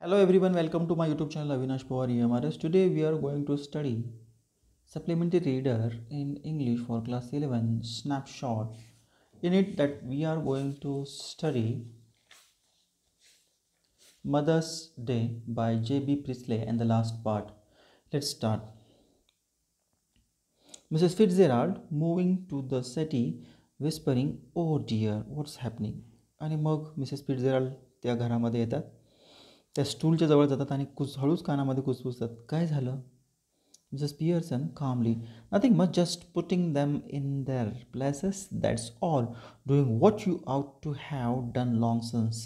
Hello everyone, welcome to my YouTube channel Avinash Pawar EMRS. Today we are going to study Supplementary Reader in English for class 11 snapshot. In it that we are going to study Mother's Day by J.B. Priestley and the last part. Let's start. Mrs. Fitzgerald moving to the city whispering, "Oh dear, what's happening?" आणि मग Mrs फिट्झजेराल्ड त्या घरामध्ये येतात. त्या स्टूलच्या जवळ जातात आणि हळूच कानामध्ये कुसकुसतात. काय झालं? Mrs. Pearson calmly, "Nothing much, just putting them in their places, that's all. Doing what you ought to have done long since."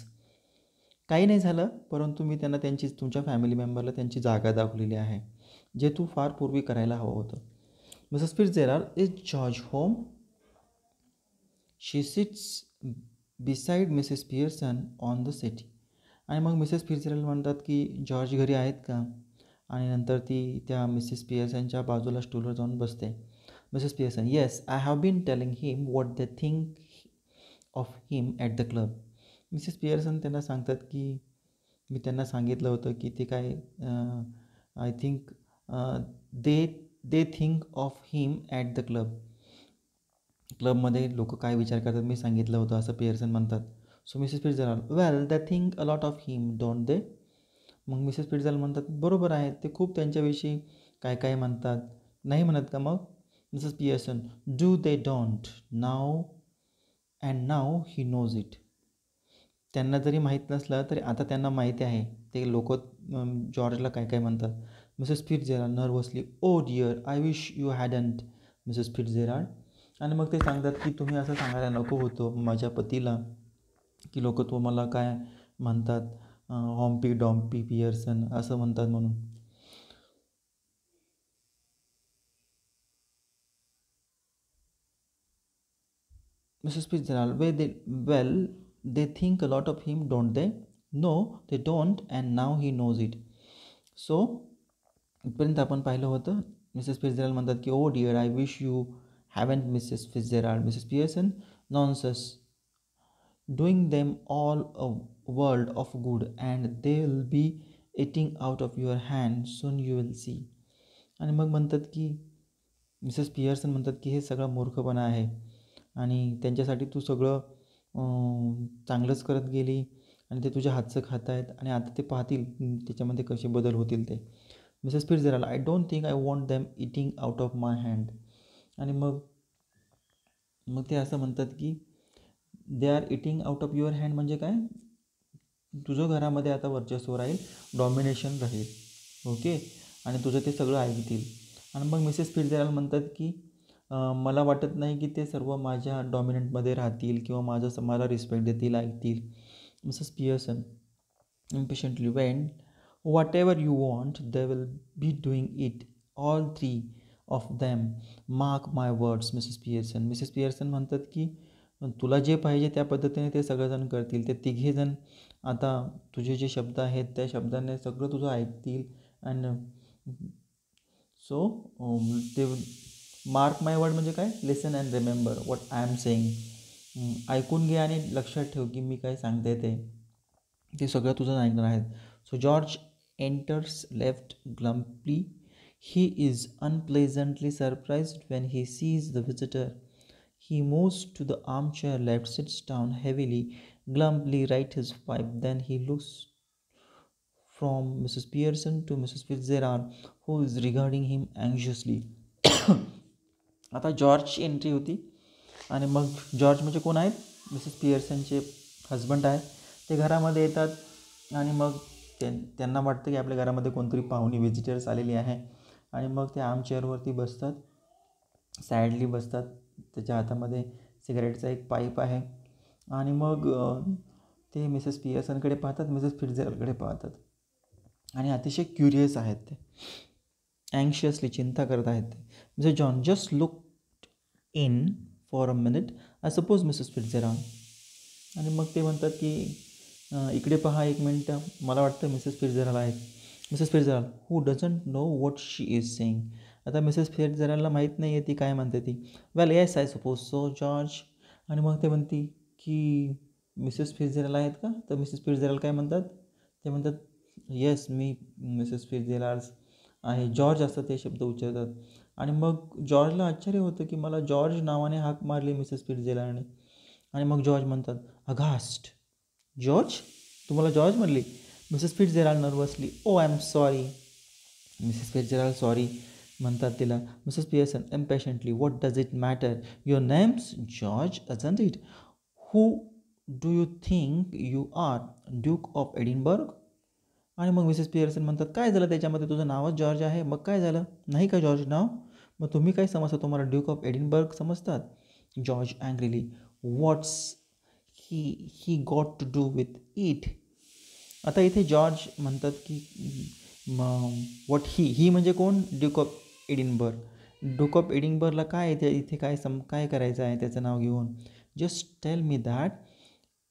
काही नाही झालं, परंतु मी त्यांना तुमच्या फॅमिली मेंबरला त्यांची जागा दाखवलेली आहे, जे तू फार पूर्वी करायला हवं होतं. Mrs Fitzgerald, "is George home?" She sits beside Mrs Pearson on the settee. आणि मग मिसेस फिट्झजेराल्ड म्हणतात की जॉर्ज घरी आहेत का? आणि नंतर ती त्या मिसेस पियर्सनच्या बाजूला स्टूलवर जाऊन बसते. Mrs Pearson, "yes, I have been telling him what they think of him at the club." Mrs Pearson त्यांना सांगतात की मी त्यांना सांगितलं होतं की ते काय I think they they think of him at the क्लबमध्ये लोक काय विचार करतात मी सांगितलं होतं असं पियर्सन म्हणतात. So Mrs Fitzgerald, "well, they think a lot of him, don't they?" मग मिसेस फिट्झजेराल्ड म्हणतात, "बरोबर आहे, ते खूप त्यांच्याविषयी काय काय म्हणतात, नाही म्हणत का मग?" Mrs Pearson, "do they don't? Now and now he knows it." त्यांना जरी माहीत नसलं तरी आता त्यांना माहिती आहे ते लोक जॉर्जला काय काय म्हणतात. Mrs Fitzgerald nervously, "oh dear, I wish you hadn't." Mrs Fitzgerald, आणि मग ते सांगतात की तुम्ही असं सांगायला नको होतं माझ्या पतीला की लोक तुम्हाला काय म्हणतात, हॉम्पी डॉम्पी पियर्सन असं म्हणतात म्हणून. Mrs Fitzgerald, well they think a lot of him, don't they? No, they don't, and now he knows it. So इथपर्यंत आपण पाहिलं होतं. मिसेस फिट्झजेराल्ड म्हणतात की oh dear, I wish you haven't Mrs Fitzgerald. Mrs Pearson, nonsense, doing them all a world of good and they will be eating out of your hand soon you will see. आणि मग म्हणतात की Mrs Pearson म्हणतात की हे सगळं मूर्खपणा आहे आणि त्यांच्यासाठी तू सगळं चांगलंच करत गेली आणि ते तुझ्या हातचं खात आहेत आणि आता ते पाहतील त्याच्यामध्ये कसे बदल होतील ते. Mrs Fitzgerald, "I don't think I want them eating out of my hand." आणि मग मग ते असं म्हणतात की they are eating out of your hand म्हणजे काय? तुझं घरामध्ये आता वर्चस्व राहील, डॉमिनेशन राहील, ओके, आणि तुझं ते सगळं ऐकतील. आणि मग मिसेस फिट्झजेराल्ड म्हणतात की मला वाटत नाही की ते सर्व माझ्या डॉमिनंटमध्ये राहतील किंवा मला रिस्पेक्ट देतील, ऐकतील. Mrs Pearson impatiently, "when whatever you want they will be doing it, all three of them, mark my words." Mrs Pearson म्हणतात की तुला जे पाहिजे त्या पद्धतीने ते सगळेजण करतील. ते तिघेजण आता तुझे जे शब्द आहेत त्या शब्दाने सगळं तुझं ऐकतील. अँड सो ते मार्क माय वर्ड म्हणजे काय? Listen and remember what I am saying. ऐकून घे आणि लक्षात ठेव की मी काय सांगते ते सगळं तुझं ऐकणार आहेत. So George enters left glumly. He is unpleasantly surprised when he sees the visitor. He moves to the armchair left, sits down heavily, glumply lights his pipe. Then he looks from Mrs. Pearson to Mrs. Fitzgerald, who is regarding him anxiously. आता जॉर्जची entry होती आणि मग George म्हणजे कोण आहेत? Mrs पियर्सनचे husband आहेत. ते घरामध्ये येतात आणि मग त्यांना वाटतं की आपल्या घरामध्ये कोणतरी पाहुणी व्हिजिटर्स आलेली आहे आणि मग ते आर्मचेअरवरती बसतात, सॅडली बसतात. त्याच्या हातामध्ये सिगारेटचा एक पाईप आहे आणि मग ते मिसेस पियर्सनकडे पाहतात, मिसेस फिट्झजेराल्डकडे पाहतात आणि अतिशय क्युरियस आहेत ते, अँशियसली चिंता करत आहेत ते. Mrs John, "just look in for a minute, I suppose Mrs Fitzgerald." आणि मग ते म्हणतात की इकडे पहा एक मिनटं, मला वाटतं मिसेस फिट्झजेराल्ड आहेत. Mrs Fitzgerald, "who doesn't know what she is saying." आता मिसेस फिट्झजेराल्डला माहीत नाही आहे ती काय म्हणते ती. "Well yes, I suppose so George." आणि मग ते म्हणते की मिसेस फिट्झजेराल्ड आहेत का? तर मिसेस फिट्झजेराल्ड काय म्हणतात? ते म्हणतात येस मी मिसेस फिट्झजेराल्ड आहे. जॉर्ज असं ते शब्द उच्चारतात. आणि मग जॉर्जला आश्चर्य होतं की मला जॉर्ज नावाने हाक मारली मिसेस फिट्झजेराल्डने. आणि मग जॉर्ज म्हणतात, अघास्ट. जॉर्ज, तुम्हाला जॉर्ज म्हणली? Mrs Fitzgerald nervously, oh I am sorry. Mrs Fitzgerald sorry म्हणतात तिला. Mrs Pearson impatiently, what does it matter? Your name's George isn't it? Who do you think you are, Duke of Edinburgh? आणि मग Mrs Pearson म्हणतात, काय झालं त्याच्यामध्ये? तुझं नावच जॉर्ज आहे, मग काय झालं? नाही का जॉर्ज नाव? मग तुम्ही काय समजता? तुम्हाला ड्यूक ऑफ एडिनबर्ग समजतात? George angrily, what's he got to do with it? आता इथे जॉर्ज म्हणतात की व्हॉट ही म्हणजे कोण? Duke of Edinburgh. Duke of एडिनबर्गला काय येते इथे? काय करायचं आहे त्याचं नाव घेऊन? Just tell me that.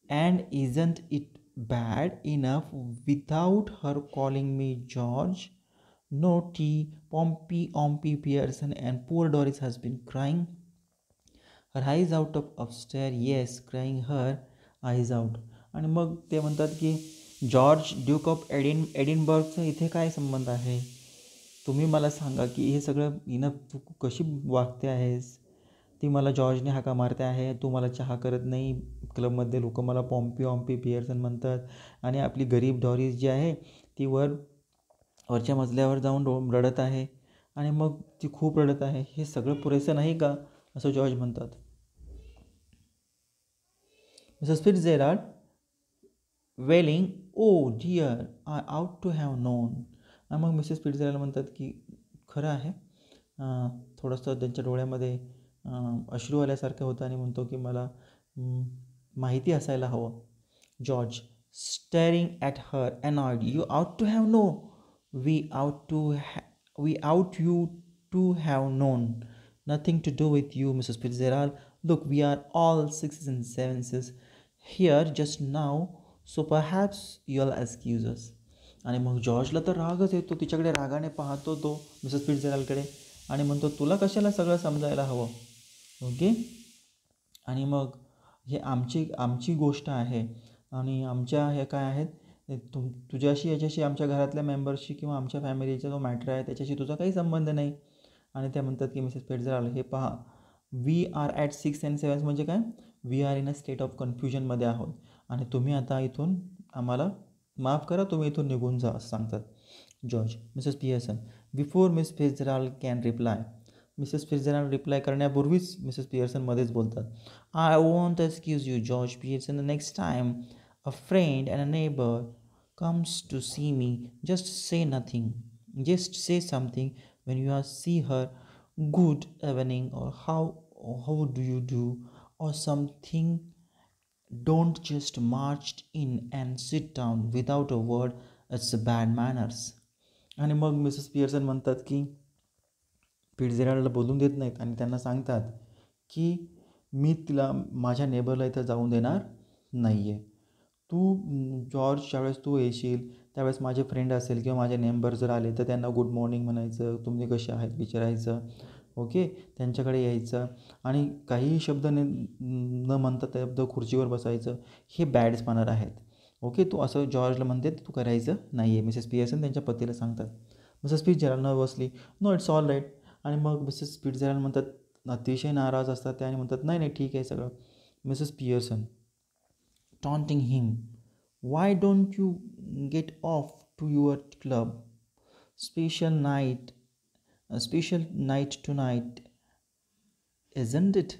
And isn't it bad enough without her calling me George? No tea, Pompey Pearson, and poor Doris has been crying her eyes out of upstairs. Yes, crying her eyes out. आणि मग ते म्हणतात की George Duke of एडिनबर्गचं इथे काय संबंध आहे? तुम्ही मला सांगा की हे सगळं हिनं तू कशी वागते आहेस? ती मला जॉर्जने हाका मारते आहे, तू मला चहा करत नाही, क्लबमध्ये लोक मला पॉम्पी पियर्सन म्हणतात, आणि आपली गरीब डॉरीज जी आहे ती वरच्या मजल्यावर जाऊन रडत आहे, आणि मग ती खूप रडत आहे. हे सगळं पुरेसं नाही का? असं जॉर्ज म्हणतात. Mrs Fitzgerald wailing, oh dear, I ought to have known. आणि मग मिसेस फिट्झजेराल्ड म्हणतात की खरं आहे, थोडंसं त्यांच्या डोळ्यामध्ये अश्रू आल्यासारखं होतं, आणि म्हणतो की मला माहिती असायला हवं. George staring at her annoyed, you ought to have know, we ought you to have known, nothing to do with you, Mrs. Fitzgerald. Look, we are all sixes and sevenses here just now, so perhaps you'll excuse us. आणि मग जॉर्जला तर रागच येतो, तिच्याकडे रागाने पाहतो तो Mrs फिट्झजेराल्डकडे, आणि म्हणतो तुला कशाला सगळं समजायला हवं? ओके. आणि मग हे आमची गोष्ट आहे, आणि आमच्या हे काय आहेत, तुझ्याशी याच्याशी आमच्या घरातल्या मेंबर्सशी किंवा आमच्या फॅमिलीचा जो मॅटर आहे त्याच्याशी तुझा काही संबंध नाही. आणि त्या म्हणतात की मिसेस फिट्झजेराल्ड, हे पहा, वी आर ॲट 6 and 7 म्हणजे काय? We are in a state of कन्फ्युजनमध्ये आहोत, आणि तुम्ही आता इथून आम्हाला माफ करा, तुम्ही इथून निघून जा, असं सांगतात George. Mrs Pearson, before Miss Fitzgerald can reply. Mrs Fitzgerald reply करण्यापूर्वीच मिसेस पियर्सन मध्येच बोलतात. I won't excuse you George Pearson, the next time a friend and a neighbour comes to see me, just say nothing, just say something when you are see her, good evening, or how do you do, or something. Don't just march in and sit down without a word, it's a bad manners. आणि मग Mrs Pearson म्हणतात की फिट्झजेराल्डला बोलून देत नाहीत, आणि त्यांना सांगतात की मी तिला माझ्या नेबरला इथं जाऊन देणार नाही आहे. जॉर्ज, ज्यावेळेस तू येशील त्यावेळेस माझे फ्रेंड असेल किंवा माझे नेंबर जर आले तर त्यांना गुड मॉर्निंग म्हणायचं, तुम्ही कसे आहेत विचारायचं. ओके, त्यांच्याकडे यायचं, आणि काहीही शब्द न म्हणता त्या शब्द खुर्चीवर बसायचं. हे बॅड मॅनर आहेत. ओके, तू असं जॉर्जला म्हणते तू करायचं नाही आहे, मिसेस पियर्सन त्यांच्या पतीला सांगतात. Mrs Fitzgerald nervously, no it's all right. आणि मग मिसेस फिट्झजेराल्ड म्हणतात, अतिशय नाराज असतात ते, आणि म्हणतात नाही नाही ठीक आहे सगळं. Mrs Pearson taunting him, why don't you get off to your club? Special night, a special night tonight, isn't it?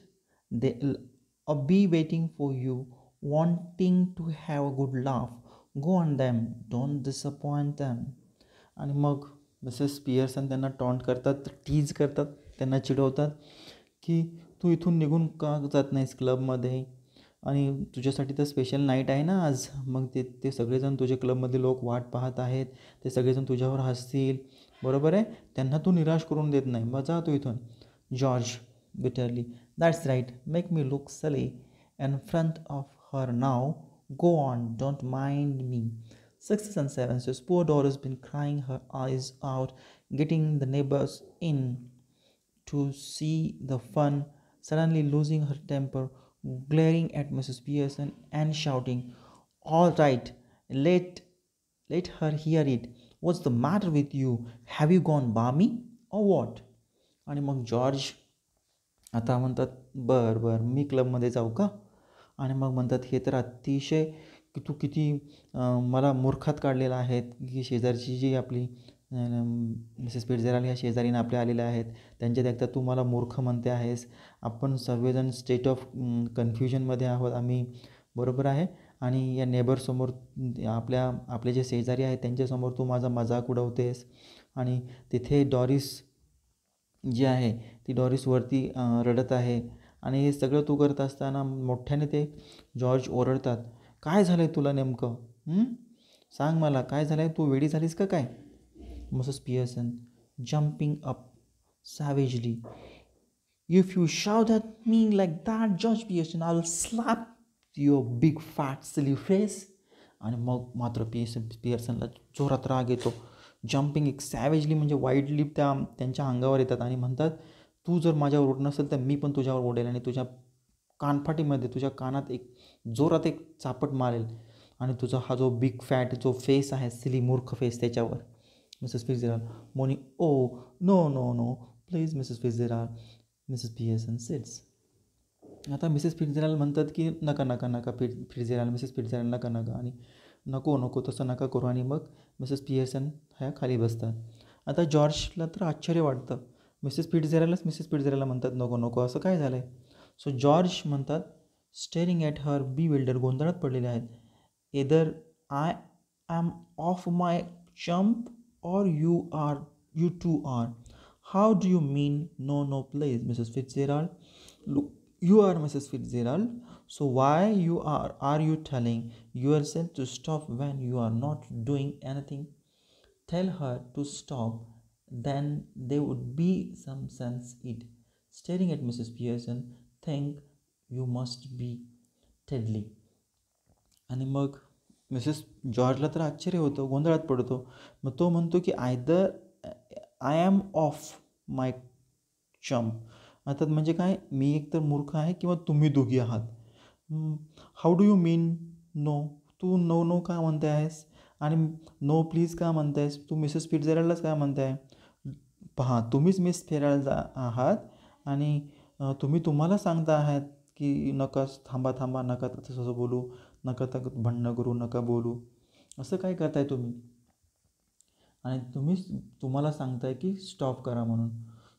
They'll be waiting for you, wanting to have a good laugh. Go on them, don't disappoint them. आणि मग Mrs Pearson त्यांना taunt करतात, tease करतात, त्यांना चिडवतात की तू इथून निघून का जात नाहीस क्लबमध्ये, आणि तुझ्यासाठी तर स्पेशल नाईट आहे ना आज. मग ते सगळेजण तुझे क्लबमधले लोक वाट पाहत आहेत, ते सगळेजण तुझ्यावर हसतील, बरोबर आहे, त्यांना तू निराश करून देत नाही, मग जा तू इथून. George bitterly, that's right, make me look silly in front of her now, go on, don't mind me. 6 and 7 says, poor Doris been crying her eyes out, getting the neighbors in to see the fun, suddenly losing her temper, glaring at Mrs. Pearson and shouting, all right, let Let her hear it. What's the matter with you? Have you gone balmy or what? आणि मग George आता म्हणतात, बर मी क्लबमध्ये जाऊ का? आणि मग म्हणतात, हे तर अतिशय की तू किती मला मूर्खात काढलेला आहे, की शेजारची जी आपली मिसेस फिट्झजेराल्ड ह्या शेजारीनं आपल्या आलेल्या आहेत, त्यांच्यात एकदा तू मला मूर्ख म्हणते आहेस. आपण सर्वजण स्टेट ऑफ कन्फ्युजनमध्ये आहोत आम्ही, बरोबर आहे. आणि या नेबरसमोर आपले जे शेजारी आहेत त्यांच्यासमोर तू माझा मजाक उडवतेस. आणि तिथे डॉरिस जी आहे ती डॉरिसवरती रडत आहे. आणि हे सगळं तू करत असताना मोठ्याने ते जॉर्ज ओरडतात, काय झालं आहे तुला नेमकं? सांग मला काय झालं आहे, तू वेडी झालीस का काय? Mrs Pearson jumping up savagely. If you shout at me like that, George Pearson, I'll slap your big fat silly face. आणि मग मात्र पियर्सनला जोरात राग येतो. जम्पिंग एक सॅवेजली म्हणजे वाईडली त्यांच्या अंगावर येतात आणि म्हणतात, तू जर माझ्यावर ओढ नसेल तर मी पण तुझ्यावर ओढेल आणि तुझ्या कानफाटीमध्ये तुझ्या कानात एक जोरात एक चापट मारेल आणि तुझा हा जो बिग फॅट जो फेस आहे, सिली मूर्ख फेस, त्याच्यावर. Mrs Fitzgerald moaning, oh no no no please Mrs Fitzgerald. Mrs Pearson sits. आता मिसेस फिट्झजेराल्ड म्हणतात की नका नका नका फिट्झजेराल्ड, मिसेस फिट्झजेराल्ड नका नका, आणि नको तसं नका करू. आणि मग मिसेस पियर्सन ह्या खाली बसतात. आता जॉर्जला तर आश्चर्य वाटतं. मिसेस फिट्झजेराल्डला म्हणतात, नको असं काय झालं आहे? सो जॉर्ज म्हणतात, स्टेरिंग ॲट हर बी विल्डर, गोंधळात पडलेले आहेत. Either I am of my jump or you two are. How do you mean? No, please, Mrs. Fitzgerald. Look, you are Mrs. Fitzgerald. So why are you telling yourself to stop when you are not doing anything? Tell her to stop. Then there would be some sense it. Staring at Mrs. Pearson, think you must be Tedley. आणि मग Mrs जॉर्जला तर आश्चर्य होतं, गोंधळात पडतो. मग तो म्हणतो की either I am of my champ. आता म्हणजे काय, मी एक तर मूर्ख आहे किंवा तुम्ही दोघी आहात. How do you mean no? तू नो का म्हणते आहेस? आणि नो प्लीज का म्हणते आहेस? तू मिसेस फिट्झजेराल्डलाच काय म्हणते आहे? पहा, तुम्हीच मिस फिट्झजेराल्ड आहात आणि तुम्हाला सांगता आहात की नका, थांबा नका तसं बोलू, नका तर भांडणं करू, नका बोलू, असं काय करताय तुम्ही? आणि तुम्हाला सांगताय की स्टॉप करा म्हणून.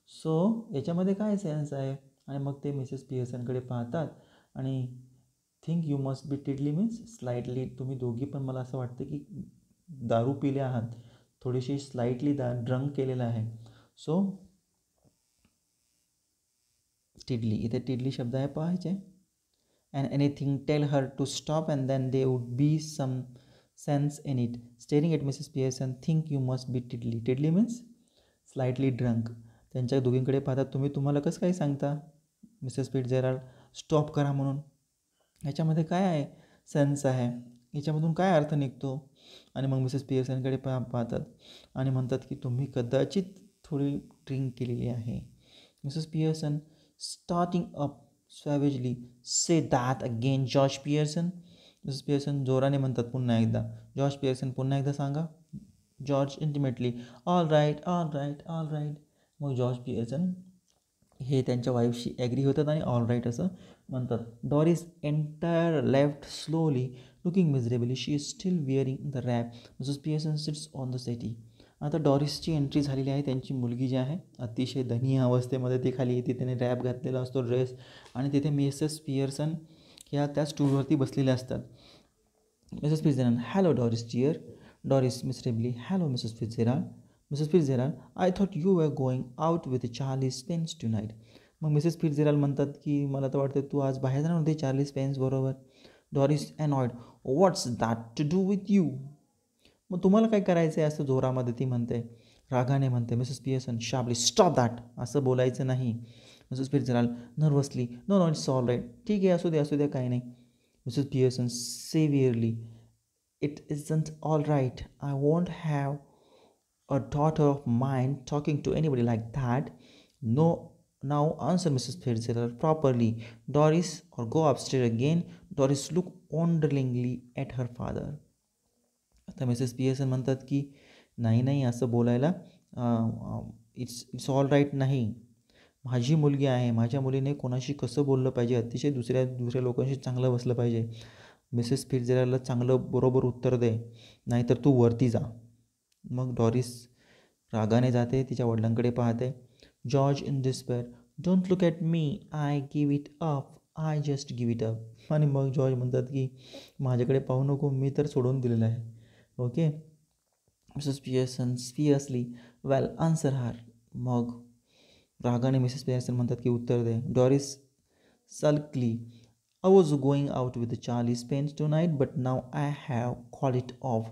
सो याच्यामध्ये काय सेन्स आहे? आणि मग ते मिसेस पियर्सनकडे पाहतात आणि think you must be tiddly means slightly, तुम्ही दोघी पण मला असं वाटतं की दारू पिले आहात, थोडीशी स्लाइटली ड्रंक केलेलं आहे. सो टिडली, इथे टिडली शब्द आहे पाहायचे. And anything, tell her to stop and then there would be some sense in it. Staring at Mrs. Pearson, think you must be tiddly. Tiddly means slightly drunk. त्यांच्या दोघींकडे पाहतात, तुम्हाला कसं काय सांगता मिसेस फिट्झजेराल्ड स्टॉप करा म्हणून? याच्यामध्ये काय आहे सेन्स आहे, याच्यामधून काय अर्थ निघतो? आणि मग मिसेस पियर्सनकडे पाहतात आणि म्हणतात की तुम्ही कदाचित थोडी ड्रिंक केलेली आहे. Mrs Pearson starting up savagely, say that again, George Pearson. Mrs Pearson जोराने म्हणतात पुन्हा एकदा, जॉर्ज पियर्सन पुन्हा एकदा सांगा. George intimately, all right. मग जॉर्ज पियर्सन हे त्यांच्या वाईफशी ॲग्री होतात आणि ऑल राईट असं म्हणतात. Doris enters left slowly looking miserably, she is still wearing the wrap. Mrs Pearson sits on the settee. आता डॉरिसची एंट्री झालेली आहे. त्यांची मुलगी जी आहे अतिशय दयनीय अवस्थेमध्ये ती खाली येते, त्याने रॅप घातलेला असतो, ड्रेस, आणि तिथे मिसेस पियर्सन ह्या त्या स्टूलवरती बसलेल्या असतात. Mrs Fitzgerald, hello Doris dear. Doris miserably, hello Mrs Fitzgerald. Mrs Fitzgerald, I thought you were going out with Charlie Spence tonight. मग मिसेस फिट्झजेराल्ड म्हणतात की मला तर वाटतं तू आज बाहेर जाणार होते चार्ली स्पेन्स बरोबर. Doris annoyed, what's that to do with you? मग तुम्हाला काय करायचं आहे असं जोरामध्ये ती म्हणते, रागाने म्हणते. Mrs Pearson sharply, stop that, असं बोलायचं नाही. Mrs Fitzgerald nervously, no it's all right, ठीक आहे, असू द्या काही नाही. Mrs Pearson savagely, it isn't all right. I won't have a daughter of mine talking to anybody like that. No, now answer Mrs Fitzgerald properly, Doris, or go upstairs again. Doris look wonderingly at her father. आता Mrs Pearson म्हणतात की नाही नाही असं बोलायला it's it's all right नाही. माझी मुलगी आहे, माझ्या मुलीने कोणाशी कसं बोललं पाहिजे, अतिशय दुसऱ्या लोकांशी चांगलं बसलं पाहिजे. मिसेस फिट्झजेराल्डला चांगलं बरोबर उत्तर दे, नाहीतर तू वरती जा. मग डॉरिस रागाने जाते, तिच्या वडिलांकडे पाहते. George in despair, don't look at me, I give it up, I just give it up. आणि मग जॉर्ज म्हणतात की माझ्याकडे पाहू नको, मी तर सोडून दिलेलं आहे. Okay. Mrs Pearson fiercely, well answer her. मग रागाने मिसेस पियर्सन म्हणतात की उत्तर दे. Doris sulkily, I was going out with Charlie Spence tonight, but now I have called it off.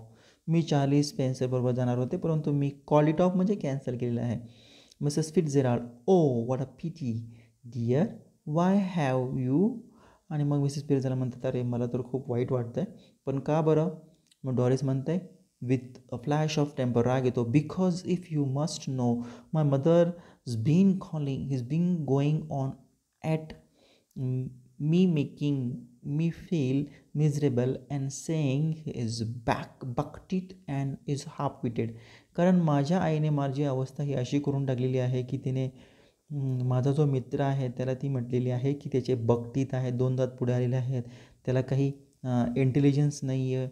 मी चार्ली स्पेन्सर बरोबर जाणार होते, परंतु मी कॉल इट ऑफ म्हणजे कॅन्सल केलेलं आहे. Mrs Fitzgerald, oh what a pity dear, why have you. आणि मग मिसेस फिट्झजेराल्ड म्हणतात अरे मला तर खूप वाईट वाटतं आहे, पण का बरं. मग डॉरिस म्हणते with a flash of temper, राग येतो, because if you must know my mother is been going on at me, making me feel miserable and saying he is bucked and is half-witted. कारण माझ्या आईने माझी अवस्था ही अशी करून टाकलेली आहे की तिने माझा जो मित्र आहे त्याला ती म्हटलेली आहे की त्याचे बकटीत आहेत, 2 दात पुढे आलेले आहेत, त्याला काही इंटेलिजन्स नाही आहे.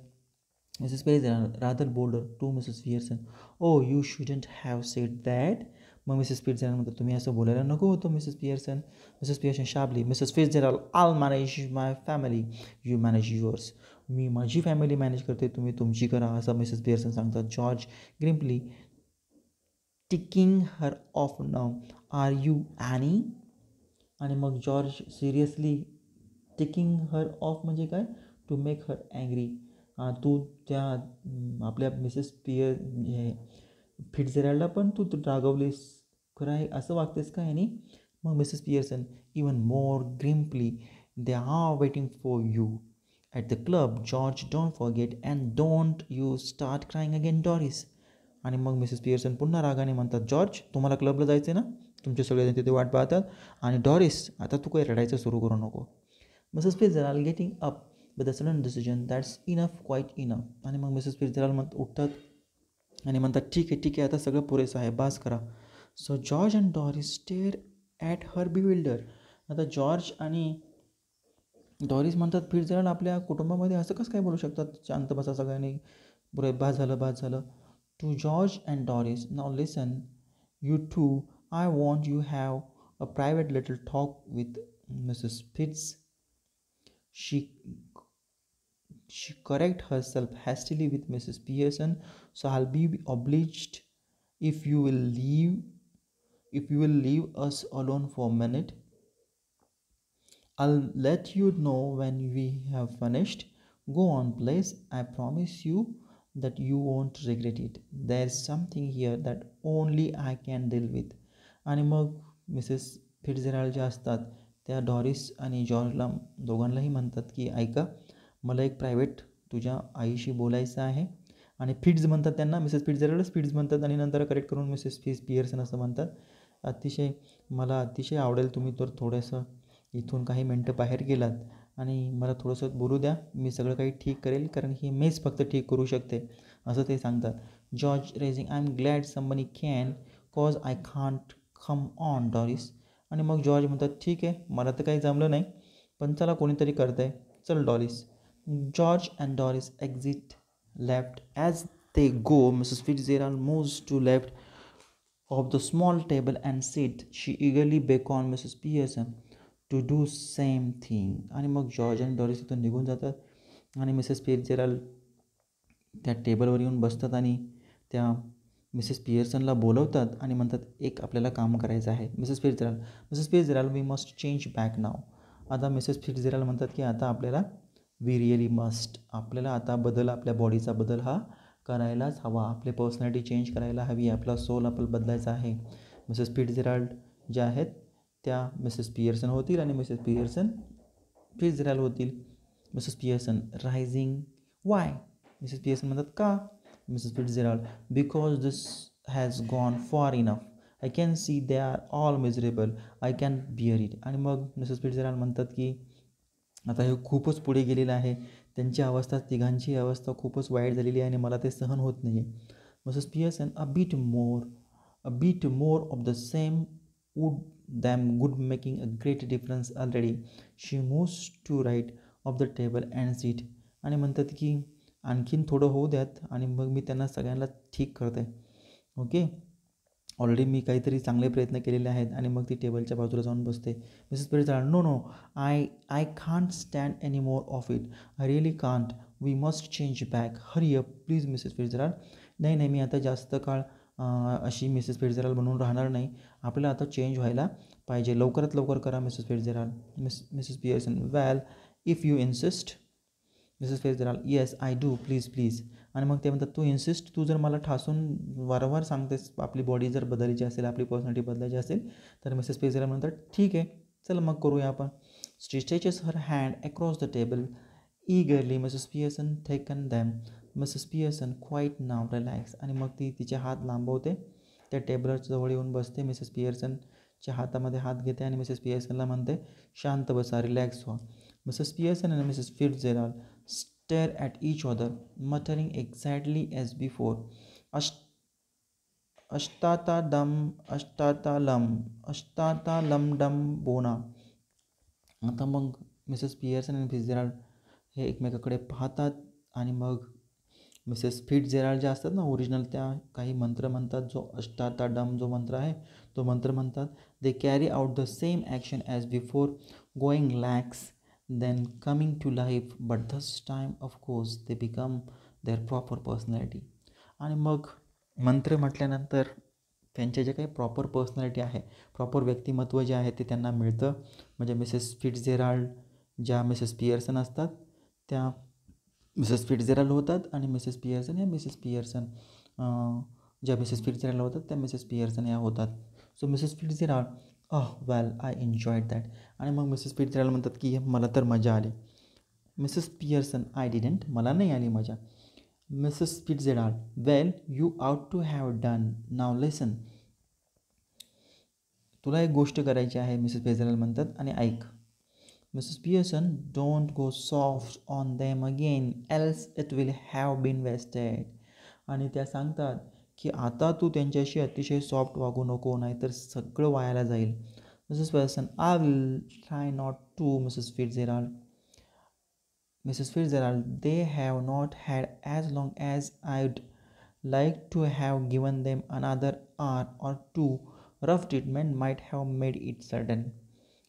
Mrs Page rather bolder to Mrs Pearson, oh you shouldn't have said that. मग मिसेस फिट्झजेराल्ड म्हणतात तुम्ही असं बोलायला नको होतं Mrs Pearson. Mrs Pearson sharply, Mrs Fitzgerald, I'll manage my family, you manage yours. मी माझी फॅमिली मॅनेज करते, तुम्ही तुमची करा, असं मिसेस पियर्सन सांगतात. George grimly, ticking her off now, are you Annie. आणि मग George seriously, taking her off म्हणजे काय, टू मेक हर अँग्री. तू त्या आपल्या मिसेस हे फिट्झजेराल्डला पण तू रागवलीस, खरं आहे असं वागतेस का ह्यानी. मग Mrs Pearson even more grimly, they are waiting for you at the club, George, don't forget, and don't you start crying again Doris. आणि मग मिसेस पियर्सन पुन्हा रागाने म्हणतात, जॉर्ज तुम्हाला क्लबला जायचं आहे ना, तुमचे सगळेजण तिथे वाट पाहतात, आणि डॉरिस आता तू काही रडायचं सुरू करू नको. Mrs Fitzgerald getting up with a sudden decision, that's enough, quite enough. आणि मग मिसेस फिट्झजेराल्ड उठतात आणि म्हणतात ठीक आहे आता सगळं पुरेसं आहे, बास करा. So George and Doris stair at her bewilder. आता जॉर्ज आणि डॉरिस म्हणतात फिट्झजेराल्ड आपल्या कुटुंबामध्ये असं कसं काय बोलू शकतात, शांत बसा सगळ्यांनी, पुरे बास झालं. To George and Doris, now listen you two, I want you have a private little talk with Mrs Fitz. She correct herself hastily with Mrs. Pearson, so I'll be obliged if you will leave us alone for a minute. I'll let you know when we have finished. Go on, please. I promise you that you won't regret it. There's something here that only I can deal with. आणि मग Mrs फिट्झजेराल्ड ज्या असतात त्या Doris आणि जॉर्जला दोघांनाही म्हणतात की ऐका, मला एक प्रायव्हेट तुझ्या आईशी बोलायचं आहे. आणि फिट्झ म्हणतात त्यांना, मिसेस फिट्झजेराल्डच फिट्झ म्हणतात आणि नंतर करेक्ट करून मिसेस पियर्सन असं म्हणतात. मला अतिशय आवडेल तुम्ही तर थोडंसं इथून काही मिनटं बाहेर गेलात आणि मला थोडंसं बोलू द्या, मी सगळं काही ठीक करेल, कारण ही मेच फक्त ठीक करू शकते, असं ते सांगतात. George raising, I am glad somebody can, cause I can't come on Doris. आणि मग जॉर्ज म्हणतात ठीक आहे, मला तर काही जमलं नाही, पण चला कोणीतरी करतं आहे, चल Doris. George and Doris exit left. As they go, Mrs. Fitzgerald moves to left of the small table and sit. She eagerly beckoned Mrs. Pearson to do same thing. आणि मग जॉर्ज आणि डॉरिस इथून निघून जातात आणि Mrs फिट्झजेराल्ड त्या टेबलवर येऊन बसतात आणि त्या मिसेस पियर्सनला बोलवतात आणि म्हणतात एक आपल्याला काम करायचं आहे. Mrs Fitzgerald we must change back now. आता मिसेस फिट्झजेराल्ड म्हणतात की आता आपल्याला वी रिअली मस्ट, आपल्याला आता आपल्या बॉडीचा बदल हा करायलाच हवा, आपली पर्सनॅलिटी चेंज करायला हवी, आपला सोल आपल्याला बदलायचा आहे. मिसेस फिट्झजेराल्ड ज्या आहेत त्या मिसेस पियर्सन होतील आणि मिसेस पियर्सन फिट्झजेराल्ड होतील. Mrs Pearson rising, why. Mrs Pearson म्हणतात का. Mrs Fitzgerald, because this has gone far enough, I can see they are all miserable, I can bear it. आणि मग मिसेस फिट्झजेराल्ड म्हणतात की आता हे खूपच पुढे गेलेलं आहे, त्यांची अवस्था, तिघांची अवस्था खूपच वाईट झालेली आहे आणि मला ते सहन होत नाही आहे. Mrs Pearson, a bit more of the same would making a great difference already. She moves to right of the table and sit. आणि म्हणतात की आणखीन थोडं होऊ द्यात आणि मग मी त्यांना सगळ्यांना ठीक करते. ओके, ऑलरेडी मी काहीतरी चांगले प्रयत्न केलेले आहेत. आणि मग ती टेबलच्या बाजूला जाऊन बसते. Mrs Fitzgerald, no, I can't stand any more of it. I really can't. We must change back. Hurry up please Mrs Fitzgerald. नाही, मी आता जास्त काळ अशी मिसेस फिट्झजेराल्ड बनून राहणार नाही. आपल्याला आता चेंज व्हायला पाहिजे. लवकरात लवकर करा Mrs Fitzgerald. Mrs Pearson, well, if you insist. Mrs Fitzgerald, yes I do, please. आणि मग ते म्हणतात, तू इन्सिस्ट, तू जर मला ठासून वारंवार सांगतेस, आपली बॉडी जर बदलायची असेल, आपली पर्सनॅलिटी बदलायची असेल, तर मिसेस फिट्झजेराल्ड म्हणतात, ठीक आहे, चल मग करूया आपण. She stretches her hand across the table eagerly. Mrs Pearson taken them. Mrs Pearson, quite now, relax. आणि मग ती तिचे हात लांबवते, त्या टेबलच्या जवळ येऊन बसते. मिसेस पियर्सनच्या हातामध्ये हात घेते आणि मिसेस पियर्सनला म्हणते, शांत बसा, रिलॅक्स व्हा. Mrs. Pearson and Mrs. Fitzgerald stare at each other, muttering exactly as before. Ashtatalum dum bona. आता मग मिसेस पियर्सन आणि फिट्झजेराल्ड हे एकमेकाकडे पाहतात आणि मग मिसेस फिट्झजेराल्ड ज्या असतात ना ओरिजिनल, त्या काही मंत्र म्हणतात. जो अष्टाताडम जो मंत्र आहे तो मंत्र म्हणतात. They carry out the same action as before, going lax, then coming to life, but this time of course they become their proper personality. आणि मग मंत्र म्हटल्यानंतर त्यांचे जे काही प्रॉपर पर्सनॅलिटी आहे, प्रॉपर व्यक्तिमत्व जे आहे ते त्यांना मिळतं. म्हणजे मिसेस फिट्झजेराल्ड ज्या मिसेस पियर्सन असतात त्या मिसेस फिट्झजेराल्ड होतात आणि मिसेस पियर्सन या मिसेस पियर्सन ज्या मिसेस फिट्झजेराल्ड होतात त्या मिसेस पियर्सन या होतात. So Mrs Fitzgerald, well, I enjoyed that. आणि मग मिसेस फिट्झजेराल्ड म्हणतात की मला तर मजा आली. मिसेस पियर्सन, आय डिडंट, मला नाही आली मजा. Mrs Fitzgerald, well, you ought to have done. Now listen. तुला एक गोष्ट करायची आहे, मिसेस फिट्झजेराल्ड म्हणतात, आणि ऐक. Mrs Pearson, don't go soft on them again, else it will have been wasted. आणि त्या सांगतात की आता तू त्यांच्याशी अतिशय सॉफ्ट वागू नको, नाही तर सगळं वायाला जाईल. Mrs Pearson, I will try not to. Mrs Fitzgerald, they have not had as long as I'd like to have given them another hour or two. Rough treatment might have made it sudden.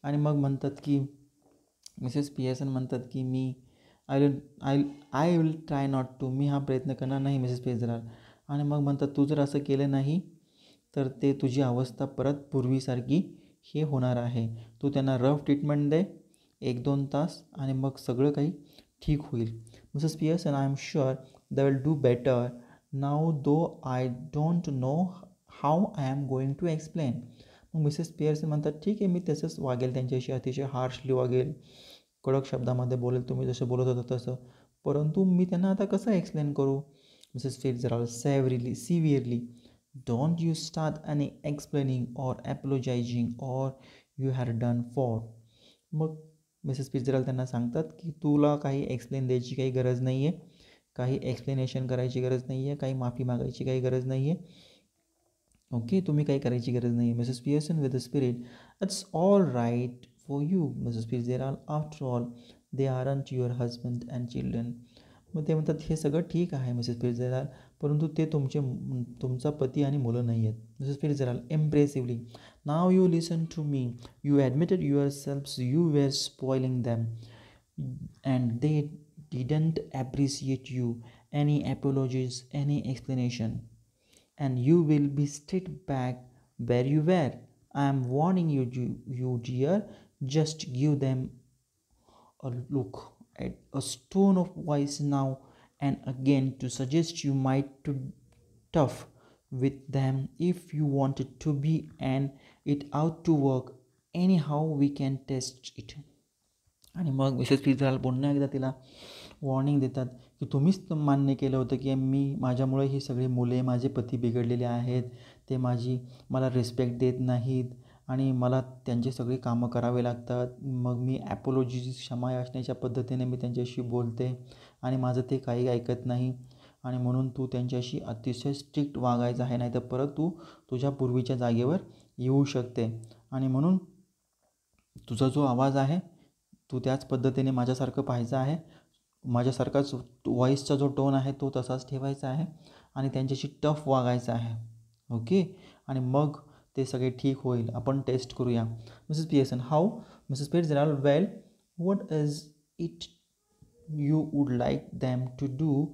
आणि मग म्हणतात की Mrs Pearson म्हणतात की I will try not to. मी हा प्रयत्न करणार नाही मिसेस फिट्झजेराल्ड. आणि मग म्हणतात, तू जर असं केलं नाही तर ते तुझी अवस्था परत पूर्वीसारखी हे होणार आहे. तू त्यांना रफ ट्रीटमेंट दे 1-2 तास आणि मग सगळं काही ठीक होईल. Mrs Pearson, I am sure they will do better now, though I don't know how I am going to explain. मग मिसेस पियर्सन म्हणतात, ठीक आहे, मी तसंच वागेल, त्यांच्याशी अतिशय हार्शली वागेल, कडक शब्दामध्ये बोलेल, तुम्ही जसं बोलत होता तसं, परंतु मी त्यांना आता कसं एक्सप्लेन करू. Mrs Fitzgerald, severely, don't you start any explaining or apologising or you had done for. मग मिसेस फिट्झजेराल्ड त्यांना सांगतात की तुला काही एक्सप्लेन द्यायची काही गरज नाही आहे, काही एक्सप्लेनेशन करायची गरज नाही आहे, काही माफी मागायची काही गरज नाही आहे. ओके, तुम्ही काही करायची गरज नाही आहे. Mrs Pearson with the spirit, it's all right for you Mrs Fitzgerald, after all they aren't your husband and children. मग ते म्हणतात, हे सगळं ठीक आहे मिसेस फिट्झजेराल्ड, परंतु ते तुमचा पती आणि मुलं नाही आहेत. Mrs Fitzgerald, impressively, now you listen to me. You admitted yourselves you were spoiling them and they didn't appreciate you. Any apologies, any explanation, and you will be straight back where you were. I am warning you dear, just give them a look at a tone of voice now and again to suggest you might to tough with them if you wanted to be, and it out to work anyhow we can test it. आणि मग Mrs फिट्झजेराल्ड पुन्हा एकदा तिला warning देतात की तुम्हीच मान्य केलं होतं की माझ्यामुळे ही सगळी मुले, माझे पती बिघडलेले आहेत, ते मला रिस्पेक्ट देत नाहीत आणि मला त्यांची सगळी कामं करावे लागतात. मग मी ॲपोलॉजी क्षमा याचनेच्या पद्धतीने मी त्यांच्याशी बोलते आणि माझं ते काही ऐकत नाही आणि म्हणून तू त्यांच्याशी अतिशय स्ट्रिक्ट वागायचं आहे, नाही तर परत तू तुझ्या पूर्वीच्या जागेवर येऊ शकते आणि म्हणून तुझा जो आवाज आहे तू त्याच पद्धतीने माझ्यासारखं पाहायचं आहे. माझ्यासारखाच व्हॉईसचा जो टोन आहे तो तसाच ठेवायचा आहे आणि त्यांच्याशी टफ वागायचं आहे. ओके. आणि मग ते सगळे ठीक होईल. आपण टेस्ट करूया. Mrs Pearson, how? Mrs Fitzgerald, well, what is it you would like them to do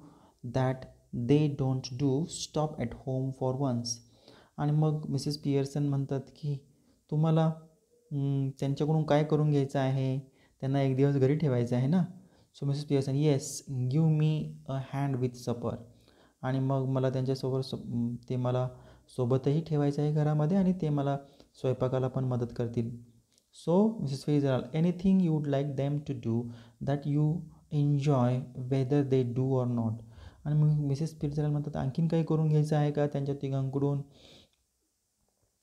that they don't do? Stop at home for once. आणि मग मिसेस पियर्सन म्हणतात की तुम्हाला त्यांच्याकडून काय करून घ्यायचं आहे? त्यांना एक दिवस घरी ठेवायचं आहे ना. So Mrs Pearson, yes, give me a hand with सपर. आणि मग मला त्यांच्यासोबत ते मला सोबतही ठेवायचं आहे घरामध्ये आणि ते मला स्वयंपाकाला पण मदत करतील. So Mrs Fitzgerald, anything you would like them to do that you enjoy whether they do or not. आणि मग मिसेस फिट्झजेराल्ड म्हणतात आणखीन काही करून घ्यायचं आहे का त्यांच्या तिघांकडून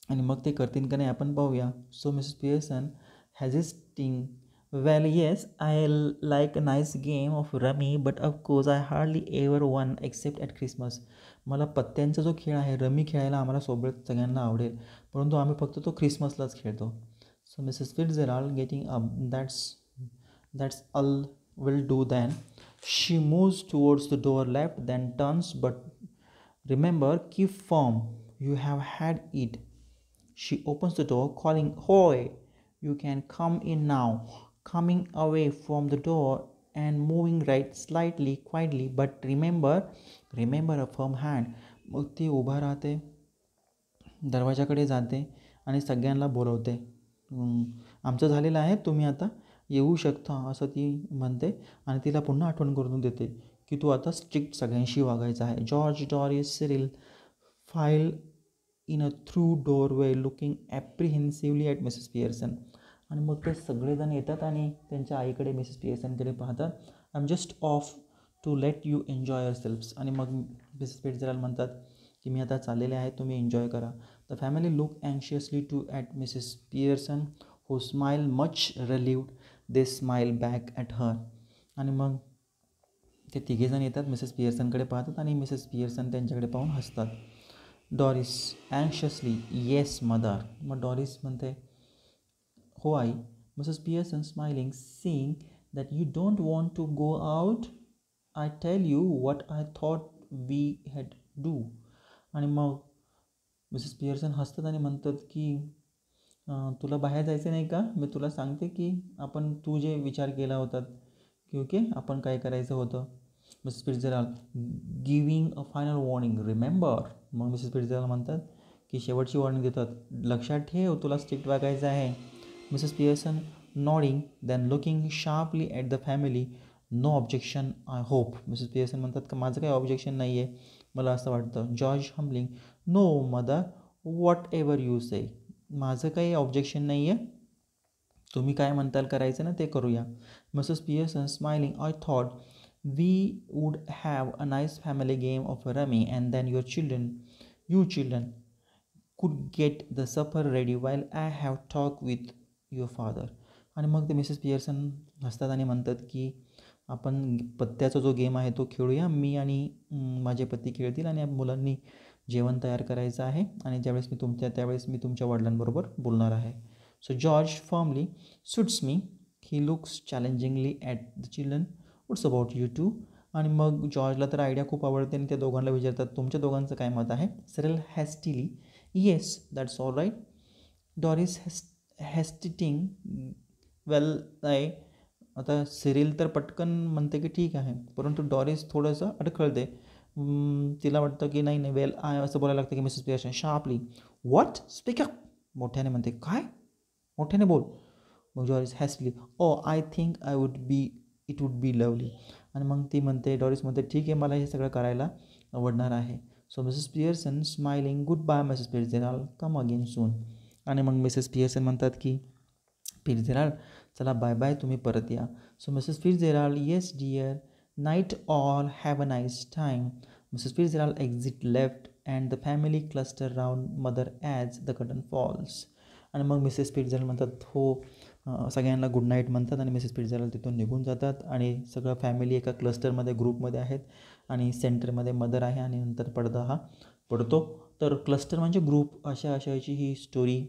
आणि मग ते करतील का नाही आपण पाहूया. So Mrs Pearson hesitating, well, yes, I like a nice game of rummy, but of course I hardly ever won except at Christmas. मला पत्त्यांचा जो खेळ आहे रमी खेळायला आम्हाला सोबत सगळ्यांना आवडेल, परंतु आम्ही फक्त तो ख्रिसमसलाच खेळतो. So Mrs Fitzgerald getting up, that's all will do then. She moves towards the door left, then turns, but remember, keep firm, you have had it. She opens the door, calling, "Hoy, you can come in now." Coming away from the door and moving right slightly, quietly, but remember a firm hand. मग ती उभा राहते, दरवाजाकडे जाते आणि सगळ्यांना बोलवते. आमचं झालेलं आहे, तुम्ही आता येऊ शकता, असं ती म्हणते आणि तिला पुन्हा आठवण करून देते की तू आता स्ट्रिक्ट सगळ्यांशी वागायचं आहे. George, Doris, Cyril file in a through doorway looking apprehensively at Mrs Pearson. आणि मग ते सगळेजण येतात आणि त्यांच्या आईकडे मिसेस पियर्सनकडे पाहतात. I am just off to let you enjoy yourselves. आणि मग मिसेस फिट्झजेराल्ड म्हणतात की मी आता चाललेले आहे, तुम्ही एन्जॉय करा. The family look anxiously too at Mrs Pearson who smile much relieved. They smile back at her. आणि मग ते तिघेजण येतात, मिसेस पियर्सनकडे पाहतात आणि मिसेस पियर्सन त्यांच्याकडे पाहून हसतात. Doris anxiously, yes mother. मग डॉरिस म्हणते, हो आई. Mrs Pearson smiling, seeing that you don't want to go out, I tell you what I thought we had do. आणि मग मिसेस पियर्सन हसतात आणि म्हणतात की तुला बाहेर जायचं नाही का? मी तुला सांगते की तू जे विचार केला होता की ओके आपण काय करायचं होतं. Mrs Fitzgerald giving a final warning, remember. मग मिसेस फिट्झजेराल्ड म्हणतात की शेवटची वॉर्निंग देतात, लक्षात ठेव तुला स्ट्रिक्ट वागायचं आहे. Mrs Pearson nodding, then looking sharply at the family, no objection I hope. Mrs Pearson म्हणतात का माझं काही ऑब्जेक्शन नाही आहे, मला असं वाटतं. George humbling, no mother, whatever you say. माझं काही ऑब्जेक्शन नाही आहे, तुम्ही काय म्हणताल करायचं ना ते करूया. Mrs Pearson smiling, I thought we would have a nice family game of rummy and then you children could get the supper ready while I have talked with your father. आणि मग ते मिसेस पियर्सन हसतात आणि म्हणतात की आपण पत्त्याचा जो गेम आहे तो खेळूया, मी आणि माझे पती खेळतील आणि मुलांनी जेवण तयार करायचं आहे आणि त्यावेळेस मी तुमच्या वडिलांबरोबर बोलणार आहे. So George firmly, suits me. He looks challengingly at the children, what's about you two. आणि मग जॉर्जला तर आयडिया खूप आवडते आणि त्या दोघांना विचारतात तुमच्या दोघांचं काय मत आहे. Cyril hastily, yes, that's all right. Doris hesitating, well, नाही. आता सिरिल तर पटकन म्हणते की ठीक आहे, परंतु डॉरिस थोडंसं अडखळते. तिला वाटतं की नाही वेल आय असं बोलायला लागतं की Mrs Pearson sharply, what, speak up. मोठ्याने म्हणते, काय, मोठ्याने बोल. मग Doris hastily, oh I think it would be lovely. आणि मग ती म्हणते, डॉरिस म्हणते, ठीक आहे मला हे सगळं करायला आवडणार आहे. So Mrs Pearson smiling, good bye Mrs Fitzgerald, come again soon. आणि मग मिसेस पियर्सन म्हणतात की फिट्झजेराल्ड चला बाय बाय, तुम्ही परत या. So Mrs Fitzgerald, yes dear, night all, have a nice time. Mrs Fitzgerald exit left and the family cluster round mother as the curtain falls. आणि मग मिसेस फिट्झजेराल्ड म्हणतात हो, सगळ्यांना गुड नाईट म्हणतात आणि मिसेस फिट्झजेराल्ड तिथून निघून जातात आणि सगळं फॅमिली एका क्लस्टरमध्ये ग्रुपमध्ये आहेत आणि सेंटरमध्ये मदर आहे आणि नंतर पडदा हा पडतो. तर क्लस्टर म्हणजे ग्रुप, अशा अशाची ही स्टोरी,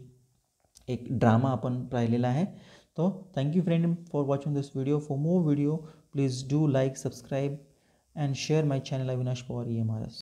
एक ड्रामा आपण पाहिलेला आहे. तो thank you friend for watching this video. For more video please do like, subscribe and share my channel Avinash Pawar EMRS.